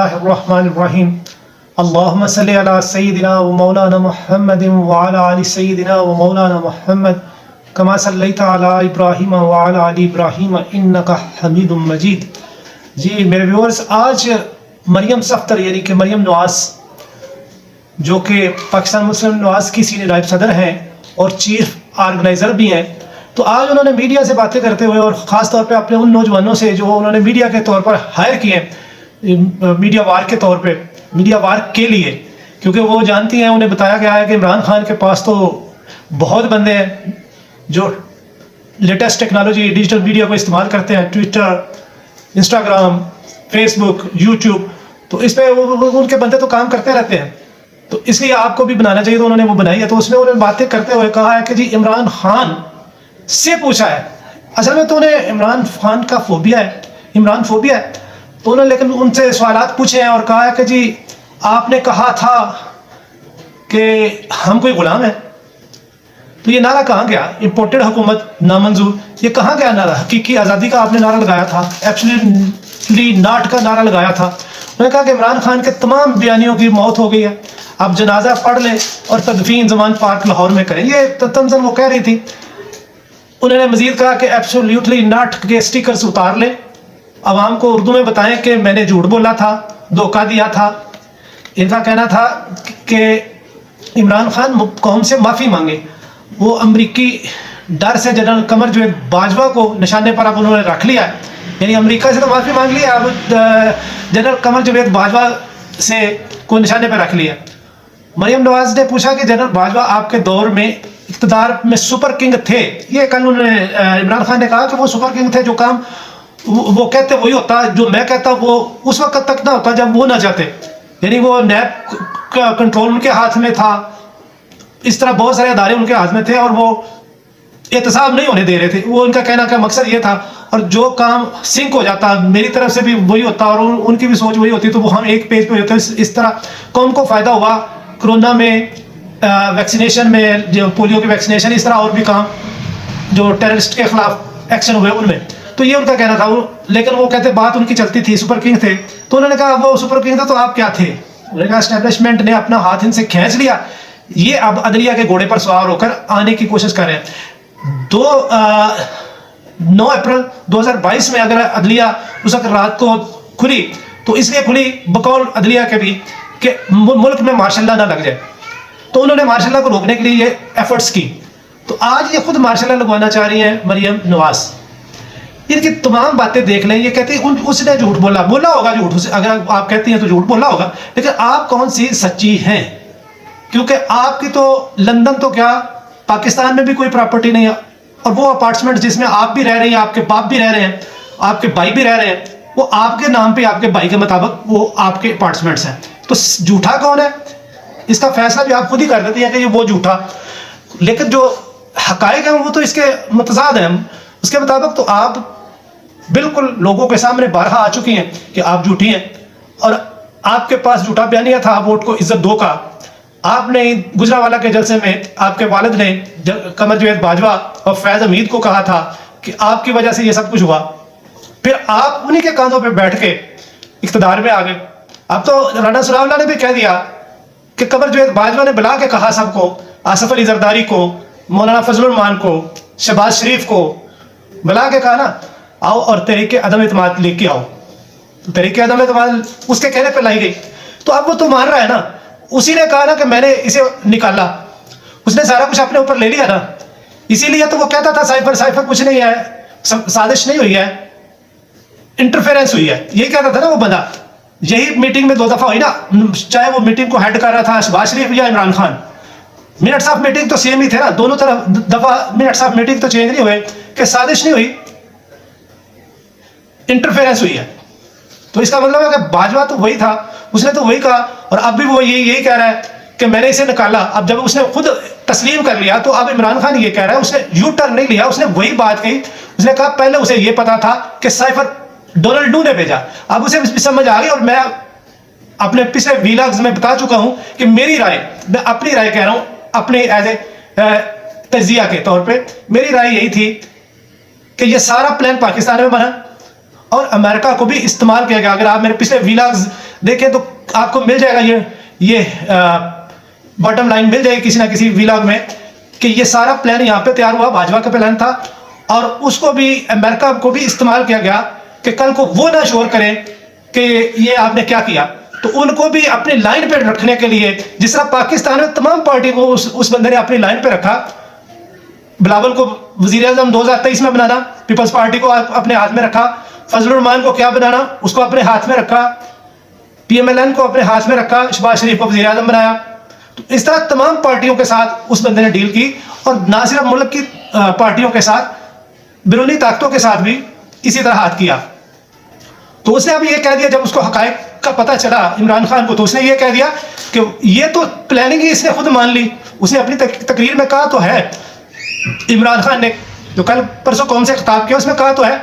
اللہ الرحمن الرحیم اللہم صلی علی سیدنا و مولانا محمد وعلی آل سیدنا و مولانا محمد کما صلیت علی ابراہیم وعلی آل ابراہیم انکا حمید مجید۔ جی میرے ویورز، آج مریم صفدر یعنی کہ مریم نواز جو کہ پاکستان مسلم نواز کی سینئر نائب صدر ہیں اور چیف آرگنائزر بھی ہیں، تو آج انہوں نے میڈیا سے باتیں کرتے ہوئے اور خاص طور پہ اپنے ان نوجوانوں سے جو انہوں نے میڈیا کے طور پر ہائر کیے ہیں، میڈیا وار کے طور پہ، میڈیا وار کے لیے، کیونکہ وہ جانتی ہیں، انہیں بتایا گیا ہے کہ عمران خان کے پاس تو بہت بندے ہیں جو لیٹسٹ ٹیکنالوجی ڈیجیٹل میڈیا کو استعمال کرتے ہیں، ٹویٹر، انسٹاگرام، فیس بک، یوٹیوب، تو اس پہ ان کے بندے تو کام کرتے رہتے ہیں، تو اس لیے آپ کو بھی بنانا چاہیے، تو انہوں نے وہ بنائی ہے۔ تو اس میں انہوں نے باتیں کرتے ہوئے کہا ہے کہ جی عمران خان سے پوچھا ہے، اصل میں تو انہیں عمران خان کا فوبیا ہے، عمران فوبیا ہے، تو انہوں نے لیکن ان سے سوالات پوچھے ہیں اور کہا ہے کہ جی آپ نے کہا تھا کہ ہم کوئی غلام ہیں، تو یہ نعرہ کہاں گیا؟ امپورٹڈ حکومت نامنظور، یہ کہاں گیا نعرہ؟ حقیقی آزادی کا آپ نے نعرہ لگایا تھا، ایبسلیٹلی ناٹ کا نعرہ لگایا تھا۔ انہوں نے کہا کہ عمران خان کے تمام بیانیوں کی موت ہو گئی ہے، آپ جنازہ پڑھ لیں اور تدفین زمان پارک لاہور میں کریں، یہ تنزن وہ کہہ رہی تھی۔ انہوں نے مزید کہا کہ ایبسلیٹلی ناٹ کے اسٹیکرز اتار لیں، عوام کو اردو میں بتائیں کہ میں نے جھوٹ بولا تھا، دھوکہ دیا تھا۔ ان کا کہنا تھا کہ عمران خان قوم سے معافی مانگے، وہ امریکی ڈر سے جنرل قمر جاوید باجوہ کو نشانے پر اب انہوں نے رکھ لیا ہے، یعنی امریکہ سے تو معافی مانگ لیا، اب جنرل قمر جاوید باجوہ سے کو نشانے پر رکھ لیا۔ مریم نواز نے پوچھا کہ جنرل باجوہ آپ کے دور میں اقتدار میں سپر کنگ تھے، یہ کل انہوں نے عمران خان نے کہا کہ وہ سپر کنگ تھے، جو کام وہ کہتے وہی ہوتا، جو میں کہتا وہ اس وقت تک نہ ہوتا جب وہ نہ چاہتے، یعنی وہ نیب کا کنٹرول ان کے ہاتھ میں تھا، اس طرح بہت سارے ادارے ان کے ہاتھ میں تھے اور وہ احتساب نہیں ہونے دے رہے تھے، وہ ان کا کہنا کا مقصد یہ تھا، اور جو کام سنک ہو جاتا میری طرف سے بھی وہی ہوتا اور ان کی بھی سوچ وہی ہوتی، تو وہ ہم ایک پیج پہ ہوتے، اس طرح قوم کو فائدہ ہوا کرونا میں، ویکسینیشن میں، جو پولیو کی ویکسینیشن، اس طرح اور بھی کام جو ٹیررسٹ کے خلاف ایکشن ہوئے ان میں، تو یہ ان کا کہنا تھا۔ لیکن وہ کہتے بات ان کی چلتی تھی، سپر کنگ تھے، تو انہوں نے کہا وہ سپر کنگ تھے تو آپ کیا تھے؟ انہوں نے کہا اسٹیبلشمنٹ نے اپنا ہاتھ ان سے کھینچ لیا، یہ اب عدلیہ کے گھوڑے پر سوار ہو کر آنے کی کوشش کر رہے ہیں۔ 9 اپریل 2022 میں اگر عدلیہ اس وقت رات کو کھلی تو اس لیے کھلی بقول عدلیہ کے بھی کہ ملک میں مارشل لا نہ لگ جائے، تو انہوں نے مارشل لا کو روکنے کے لیے یہ ایفرٹس کی، تو آج یہ خود مارشل لا لگوانا چاہ رہی ہیں مریم نواز۔ ان کی تمام باتیں دیکھ لیں، یہ کہتے ہیں اس نے جھوٹ بولا ہوگا، جھوٹ اگر آپ کہتی ہیں تو جھوٹ بولا ہوگا، لیکن آپ کون سی سچی ہیں؟ کیونکہ آپ کی تو لندن تو کیا پاکستان میں بھی کوئی پراپرٹی نہیں ہے، اور وہ اپارٹمنٹ جس میں آپ بھی رہ رہی ہیں، آپ کے باپ بھی رہ رہے ہیں، آپ کے بھائی بھی رہ رہے ہیں، وہ آپ کے نام پہ، آپ کے بھائی کے مطابق وہ آپ کے اپارٹمنٹس ہیں، تو جھوٹا کون ہے؟ اس کا فیصلہ بھی آپ خود ہی کر دیتی ہیں کہ یہ وہ جھوٹا، لیکن جو حقائق ہیں وہ تو اس کے متضاد ہیں، اس کے مطابق تو آپ بالکل لوگوں کے سامنے بارہا آ چکی ہیں کہ آپ جھوٹی ہیں، اور آپ کے پاس جھوٹا بیانیہ تھا ووٹ کو عزت دو کا۔ آپ نے گجرانوالہ کے جلسے میں آپ کے والد نے قمر جاوید باجوہ اور فیض حمید کو کہا تھا کہ آپ کی وجہ سے یہ سب کچھ ہوا، پھر آپ انہی کے کاندھوں پہ بیٹھ کے اقتدار میں آ گئے۔ اب تو رانا ثناء اللہ نے بھی کہہ دیا کہ قمر جاوید باجوہ نے بلا کے کہا سب کو، آصف علی زرداری کو، مولانا فضل الرحمان کو، شہباز شریف کو بلا کے کہا نا آؤ اور تحریک عدم اعتماد لے کے آؤ، تو تحریک عدم اعتماد اس کے کہنے پہ لائی گئی، تو اب وہ تو مان رہا ہے نا، اسی نے کہا نا کہ میں نے اسے نکالا، اس نے سارا کچھ اپنے اوپر لے لیا نا، اسی لیے تو وہ کہتا تھا سائفر کچھ نہیں ہے، سازش نہیں ہوئی ہے، انٹرفیرنس ہوئی ہے، یہی کہتا تھا نا وہ بندہ۔ یہی میٹنگ میں 2 دفعہ ہوئی نا، چاہے وہ میٹنگ کو ہیڈ کر رہا تھا شہباز شریف یا Imran Khan, minutes of meeting تو سیم ہی تھے نا، دونوں طرف دفعہ منٹس آف میٹنگ تو چینج نہیں ہوئے کہ سازش نہیں ہوئی، انٹرفیرنس ہوئی ہے۔ تو اس کا مطلب ہے کہ باجوہ تو وہی تھا، اس نے تو وہی کہا، اور اب بھی وہ یہی کہہ رہا ہے کہ میں نے اسے نکالا۔ اب جب اس نے خود تسلیم کر لیا تو اب عمران خان یہ کہہ رہا ہے، اس نے یو ٹرن نہیں لیا، اس نے وہی بات کہی، اس نے کہا پہلے اسے یہ پتا تھا کہ سائفر ڈونلڈ ڈو نے بھیجا، اب اسے سمجھ آ گئی، اور میں اپنے پچھلے ویلاگز میں بتا چکا ہوں کہ میری رائے، میں اپنی رائے کہہ رہا ہوں، اپنے ایز اے تجزیہ کے طور پہ میری رائے یہی تھی کہ یہ سارا پلان پاکستان میں بنا اور امریکہ کو بھی استعمال کیا گیا۔ اگر آپ میرے پچھلے ویلاگز دیکھیں تو آپ کو مل جائے گا یہ باٹم لائن مل جائے گی کسی نہ کسی ولاگ میں کہ یہ سارا پلان یہاں پہ تیار ہوا، بھاجپا کا پلان تھا، اور اس کو بھی امریکہ کو بھی استعمال کیا گیا کہ کل کو وہ نہ شور کرے کہ یہ آپ نے کیا کیا. تو ان کو بھی اپنی لائن پہ رکھنے کے لیے، جس طرح پاکستان میں تمام پارٹی کو اس بندے نے اپنی لائن پہ رکھا. بلاول کو وزیر اعظم 2023 میں بنانا، پیپلز پارٹی کو اپنے ہاتھ میں رکھا. فضل الرحمان کو کیا بنانا، اس کو اپنے ہاتھ میں رکھا. پی ایم ایل این کو اپنے ہاتھ میں رکھا، شہباز شریف کو وزیر اعظم بنایا. تو اس طرح تمام پارٹیوں کے ساتھ اس بندے نے ڈیل کی، اور نہ صرف ملک کی پارٹیوں کے ساتھ، بیرونی طاقتوں کے ساتھ بھی اسی طرح ہاتھ کیا. تو اس نے اب یہ کہہ دیا، جب اس کو حقائق کا پتہ چلا عمران خان کو، تو اس نے یہ کہہ دیا کہ یہ تو پلاننگ ہی اس نے خود مان لی. اس نے اپنی تقریر میں کہا تو ہے، عمران خان نے جو کل پرسوں قوم سے خطاب کیا، اس میں کہا تو ہے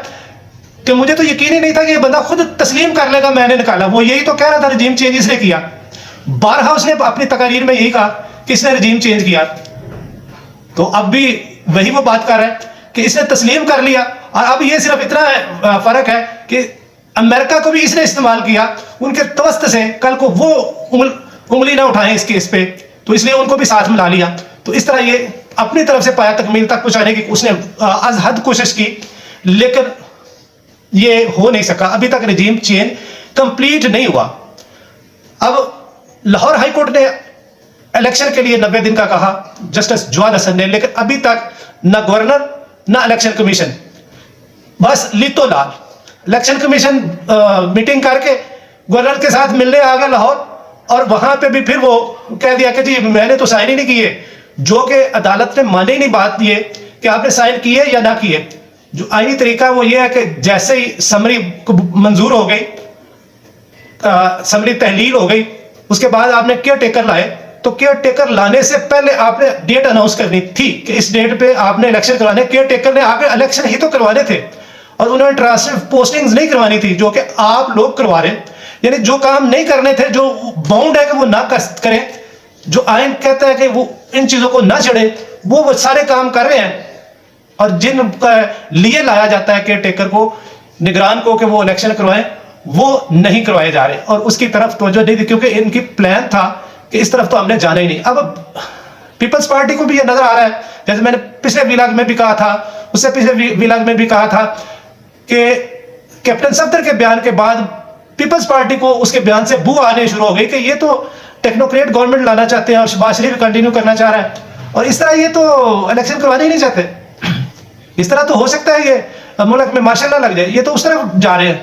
کہ مجھے تو یقین ہی نہیں تھا کہ یہ بندہ خود تسلیم کر لے گا میں نے نکالا. وہ یہی تو کہہ رہا تھا رجیم چینج اس نے کیا. بارہا اس نے اپنی تقاریر میں یہی کہا کہ اس نے رجیم چینج کیا. تو اب بھی وہی وہ بات کر رہا ہے کہ اس نے تسلیم کر لیا. اور اب یہ صرف اتنا فرق ہے کہ امریکہ کو بھی اس نے استعمال کیا ان کے توسط سے، کل کو وہ انگلی نہ اٹھائیں اس کیس پہ، تو اس لیے ان کو بھی ساتھ ملا لیا. تو اس طرح یہ اپنی طرف سے پایا تکمیل تک پہنچانے کی اس نے از حد کوشش کی، لیکن یہ ہو نہیں سکا. ابھی تک رجیم چینج کمپلیٹ نہیں ہوا. اب لاہور ہائی کورٹ نے الیکشن کے لیے 90 دن کا کہا جسٹس جواد حسن نے، لیکن ابھی تک نہ گورنر نہ الیکشن کمیشن، بس لیتو لال. الیکشن کمیشن میٹنگ کر کے گورنر کے ساتھ ملنے آ گیا لاہور، اور وہاں پہ بھی پھر وہ کہہ دیا کہ جی میں نے تو سائن ہی نہیں کیے، جو کہ عدالت نے مانی نہیں بات یہ کہ آپ نے سائن کیے یا نہ کیے. جو آئینی طریقہ وہ یہ ہے کہ جیسے ہی سمری منظور ہو گئی، سمری تحلیل ہو گئی، اس کے بعد آپ نے کیئر ٹیکر لائے، تو کیئر ٹیکر لانے سے پہلے آپ نے ڈیٹ اناؤنس کرنی تھی کہ اس ڈیٹ پہ آپ نے الیکشن کروانے. کیئر ٹیکر نے آ کے الیکشن ہی تو کروانے تھے، اور انہوں نے ٹرانسفر پوسٹنگز نہیں کروانی تھی جو کہ آپ لوگ کروا رہے. یعنی جو کام نہیں کرنے تھے، جو باؤنڈ ہے کہ وہ نہ کریں، جو آئین کہتا ہے کہ وہ ان چیزوں کو نہ چھڑے، وہ سارے کام کر رہے ہیں. اور جن لیے لایا جاتا ہے کیئر ٹیکر کو، نگران کو کہ وہ الیکشن کروائیں، وہ نہیں کروائے جا رہے، اور اس کی طرف توجہ نہیں دی، کیونکہ ان کی پلان تھا کہ اس طرف تو ہم نے جانا ہی نہیں. اب پیپلز پارٹی کو بھی یہ نظر آ رہا ہے، جیسے میں نے پچھلے ولاگ میں بھی کہا تھا، اس سے پچھلے ولاگ میں بھی کہا تھا کہ کیپٹن صفدر کے بیان کے بعد پیپلز پارٹی کو اس کے بیان سے بو آنے شروع ہو گئی کہ یہ تو ٹیکنوکریٹ گورنمنٹ لانا چاہتے ہیں اور شہباز شریف کنٹینیو کرنا چاہ رہا ہے، اور اس طرح یہ تو الیکشن کروانے ہی نہیں چاہتے. اس طرح تو ہو سکتا ہے یہ ملک میں مارشل لا لگ جائے، یہ تو اس طرف جا رہے ہیں.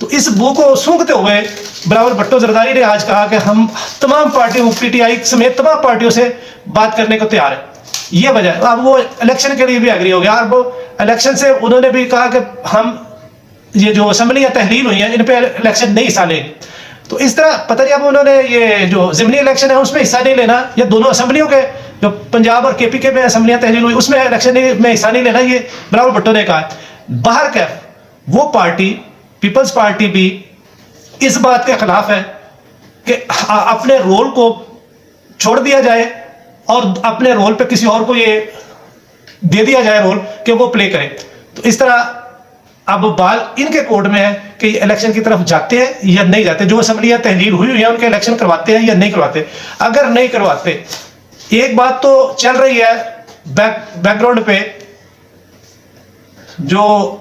تو اس بو کو سونگتے ہوئے بلاول بھٹو زرداری نے آج کہا کہ ہم تمام پارٹیوں، پی ٹی آئی سمیت تمام پارٹیوں سے بات کرنے کو تیار ہیں. یہ وجہ ہے. اب وہ الیکشن کے لیے بھی اگری ہو گیا، اور وہ الیکشن سے انہوں نے بھی کہا کہ ہم یہ جو اسمبلیاں تحلیل ہوئی ہیں ان پہ الیکشن نہیں حصہ لیں. تو اس طرح پتہ نہیں اب انہوں نے یہ جو ضمنی الیکشن ہے اس میں حصہ نہیں لینا، یا دونوں اسمبلیوں کے جو پنجاب اور کے پی کے میں اسمبلیاں تحلیل ہوئی اس میں الیکشن میں حصہ نہیں لینا، یہ بلاول بھٹو نے کہا. باہر کا وہ پارٹی پیپلز پارٹی بھی اس بات کے خلاف ہے کہ اپنے رول کو چھوڑ دیا جائے اور اپنے رول پہ کسی اور کو یہ دے دیا جائے رول کہ وہ پلے کرے. تو اس طرح اب بال ان کے کورٹ میں ہے کہ یہ الیکشن کی طرف جاتے ہیں یا نہیں جاتے. جو اسمبلیاں تحلیل ہوئی ہوئی ہیں ان کے الیکشن کرواتے ہیں یا نہیں کرواتے. اگر نہیں کرواتے، ایک بات تو چل رہی ہے بیک گراؤنڈ پہ، جو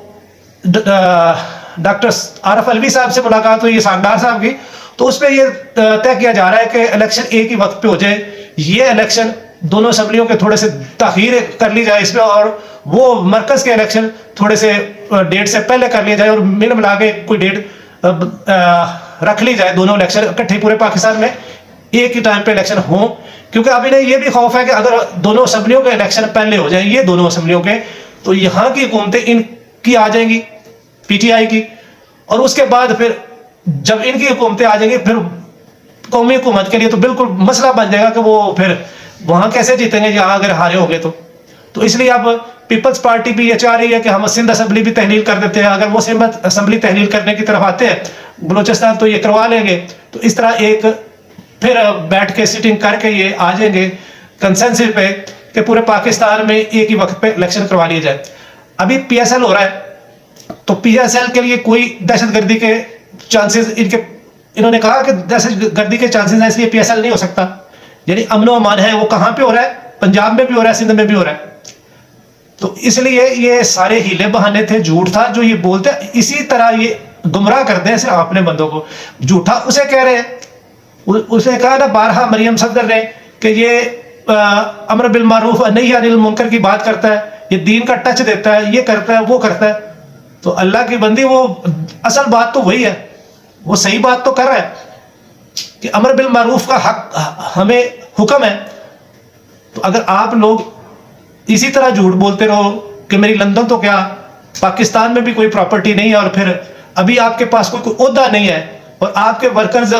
ڈاکٹر عارف علوی صاحب سے ملاقات ہوئی ساگدار صاحب کی، تو اس پہ یہ طے کیا جا رہا ہے کہ الیکشن ایک ہی وقت پہ ہو جائے. یہ الیکشن دونوں اسمبلیوں کے تھوڑے سے تاخیر کر لی جائے اس پہ، اور وہ مرکز کے الیکشن تھوڑے سے ڈیٹ سے پہلے کر لیا جائے، اور مل ملا کے کوئی ڈیٹ رکھ لی جائے. دونوں الیکشن اکٹھے پورے پاکستان میں ایک ہی ٹائم پہ الیکشن ہوں، کیونکہ اب انہیں یہ بھی خوف ہے کہ اگر دونوں اسمبلیوں کے الیکشن پہلے ہو جائیں، یہ دونوں اسمبلیوں کے، تو یہاں کی حکومتیں ان کی آ جائیں گی، پی ٹی آئی کی، اور اس کے بعد پھر جب ان کی حکومتیں آ جائیں گی پھر قومی حکومت کے لیے تو بالکل مسئلہ بن جائے گا کہ وہ پھر وہاں کیسے جیتیں گے جہاں اگر ہارے ہو گئے تو اس لیے اب پیپلز پارٹی بھی یہ چاہ رہی ہے کہ ہم سندھ اسمبلی بھی تحلیل کر دیتے ہیں. اگر وہ سندھ اسمبلی تحلیل کرنے کی طرف آتے ہیں بلوچستان تو یہ کروا لیں گے. تو اس طرح ایک پھر بیٹھ کے سیٹنگ کر کے یہ آ جائیں گے کنسنسس پہ کہ پورے پاکستان میں ایک ہی وقت پہ الیکشن کروا لیے جائے. ابھی پی ایس ایل ہو رہا ہے، تو پی ایس ایل کے لیے کوئی دہشت گردی کے چانسز انہوں نے کہا کہ دہشت گردی کے چانسز ہیں اس لیے PSL نہیں ہو سکتا. یعنی امن و امان ہے وہ کہاں پہ ہو رہا ہے؟ پنجاب میں بھی ہو رہا ہے, سندھ میں بھی ہو رہا ہے. تو اس لیے یہ سارے ہیلے بہانے تھے, جھوٹ تھا جو یہ بولتے ہیں. اسی طرح یہ گمراہ کرتے ہیں صرف اپنے بندوں کو. جھوٹا اسے کہہ رہے ہیں, اسے کہا نا بارہا مریم صدر نے کہ یہ امر بالمعروف نہی عن المنکر کی بات کرتا ہے, یہ دین کا ٹچ دیتا ہے, یہ کرتا ہے, وہ کرتا ہے. تو اللہ کی بندی, وہ اصل بات تو وہی ہے, وہ صحیح بات تو کر رہا ہے کہ امر بالمعروف کا حق ہمیں حکم ہے. تو اگر آپ لوگ اسی طرح جھوٹ بولتے رہو کہ میری لندن تو کیا پاکستان میں بھی کوئی پراپرٹی نہیں ہے, اور پھر ابھی آپ کے پاس کوئی عہدہ نہیں ہے, اور آپ کے ورکرز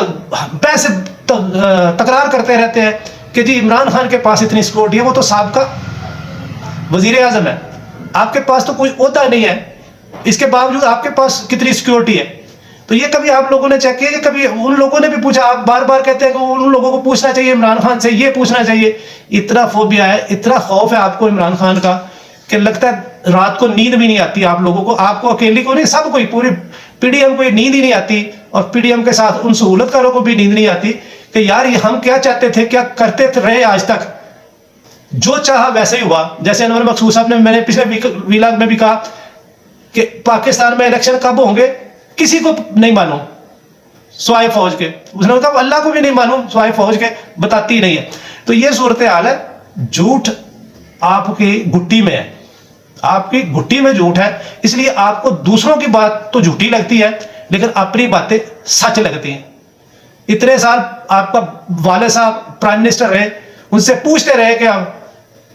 پیسے تکرار کرتے رہتے ہیں کہ جی عمران خان کے پاس اتنی سیکورٹی ہے, وہ تو سابقہ وزیر اعظم ہے, آپ کے پاس تو کوئی عہدہ نہیں ہے, اس کے باوجود آپ کے پاس کتنی سیکورٹی ہے. تو یہ کبھی آپ لوگوں نے چیک کیا, یہ کبھی ان لوگوں نے بھی پوچھا؟ آپ بار بار کہتے ہیں کہ ان لوگوں کو پوچھنا چاہیے عمران خان سے, یہ پوچھنا چاہیے. اتنا فوبیا ہے, اتنا خوف ہے آپ کو عمران خان کا کہ لگتا ہے رات کو نیند بھی نہیں آتی آپ لوگوں کو. آپ کو اکیلی کو نہیں, سب کوئی, پوری PDM کو نیند ہی نہیں آتی, اور PDM کے ساتھ ان سہولت کاروں کو بھی نیند نہیں آتی کہ یار یہ ہم کیا چاہتے تھے, کیا کرتے رہے آج تک, جو چاہا ویسے ہی ہوا. جیسے انور مقصود صاحب نے, میں نے پچھلے ویلاگ میں بھی کہا کہ پاکستان میں الیکشن کب ہوں گے کسی کو نہیں معلوم سوائے فوج کے. اس نے کہا اللہ کو بھی نہیں معلوم سوائے فوج کے, بتاتی نہیں ہے. تو یہ صورتحال ہے. جھوٹ آپ کی گھٹی میں ہے, آپ کی گھٹی میں جھوٹ ہے, اس لیے آپ کو دوسروں کی بات تو جھوٹی لگتی ہے لیکن اپنی باتیں سچ لگتی ہیں. اتنے سال آپ کا والد صاحب پرائم منسٹر رہے, ان سے پوچھتے رہے کہ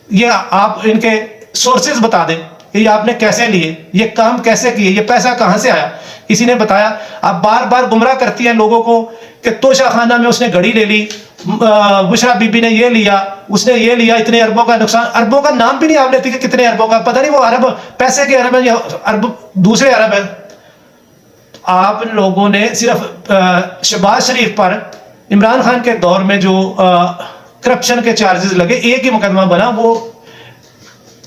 یہ آپ ان کے سورسز بتا دیں کہ یہ آپ نے کیسے لیے, یہ کام کیسے کیے, یہ پیسہ کہاں سے آیا, کسی نے بتایا. آپ بار بار گمراہ کرتی ہیں لوگوں کو کہ توشہ خانہ میں اس نے گھڑی لے لی, بشرا بی بی نے یہ لیا, اس نے یہ لیا, اتنے اربوں کا نقصان. اربوں کا نام بھی نہیں آپ لیتی کہ کتنے اربوں کا, پتہ نہیں وہ ارب پیسے کے ارب ہیں یا ارب دوسرے ارب ہیں. آپ لوگوں نے صرف شہباز شریف پر عمران خان کے دور میں جو کرپشن کے چارجز لگے, ایک ہی مقدمہ بنا, وہ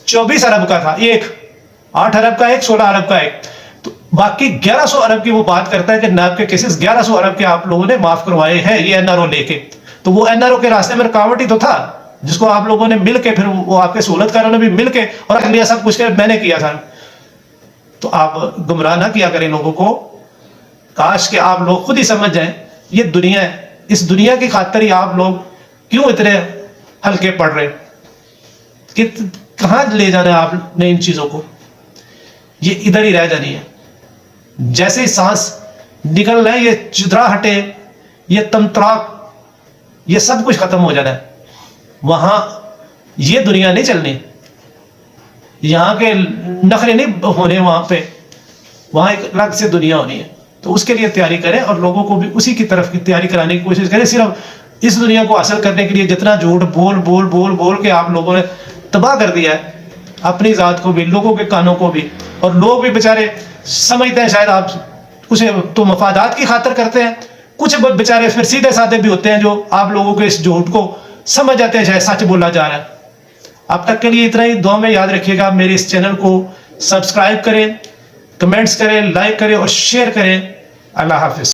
24 ارب کا تھا, ایک 8 ارب کا ایک, 16 ارب کا ایک. تو باقی 1100 ارب کی وہ بات کرتا ہے کہ نیب کے کیسز 1100 ارب کے آپ لوگوں نے معاف کروائے ہیں یہ NRO لے کے. تو وہ NRO کے راستے میں رکاوٹ ہی تو تھا جس کو آپ لوگوں نے مل کے, پھر وہ آپ کے سہولت کاروں نے بھی مل کے, اور انڈیا سب کچھ میں نے کیا تھا. تو آپ گمراہ نہ کیا کریں لوگوں کو. کاش کہ آپ لوگ خود ہی سمجھ جائیں یہ دنیا ہے, اس دنیا کی خاطر ہی آپ لوگ کیوں اتنے ہلکے پڑ رہے, کہ کہاں لے جانا ہے آپ نے ان چیزوں کو, یہ ادھر ہی رہ جانی ہے. جیسے ہی سانس نکل رہے, یہ چدراہٹے, یہ تمتراک, یہ سب کچھ ختم ہو جانا ہے. وہاں یہ دنیا نہیں چلنی, یہاں کے نخرے نہیں ہونے وہاں پہ, وہاں ایک الگ سے دنیا ہونی ہے. تو اس کے لیے تیاری کریں اور لوگوں کو بھی اسی کی طرف کی تیاری کرانے کی کوشش کریں. صرف اس دنیا کو حاصل کرنے کے لیے جتنا جھوٹ بول بول بول بول کے آپ لوگوں نے تباہ کر دیا ہے, اپنی ذات کو بھی, لوگوں کے کانوں کو بھی. اور لوگ بھی بیچارے سمجھتے ہیں شاید آپ اسے تو مفادات کی خاطر کرتے ہیں, کچھ بیچارے پھر سیدھے سادھے بھی ہوتے ہیں جو آپ لوگوں کے اس جھوٹ کو سمجھ جاتے ہیں شاید سچ بولا جا رہا ہے. اب تک کے لیے اتنا ہی. دعا میں یاد رکھیے گا, میرے اس چینل کو سبسکرائب کریں, کمنٹس کریں, لائک کریں اور شیئر کریں. اللہ حافظ.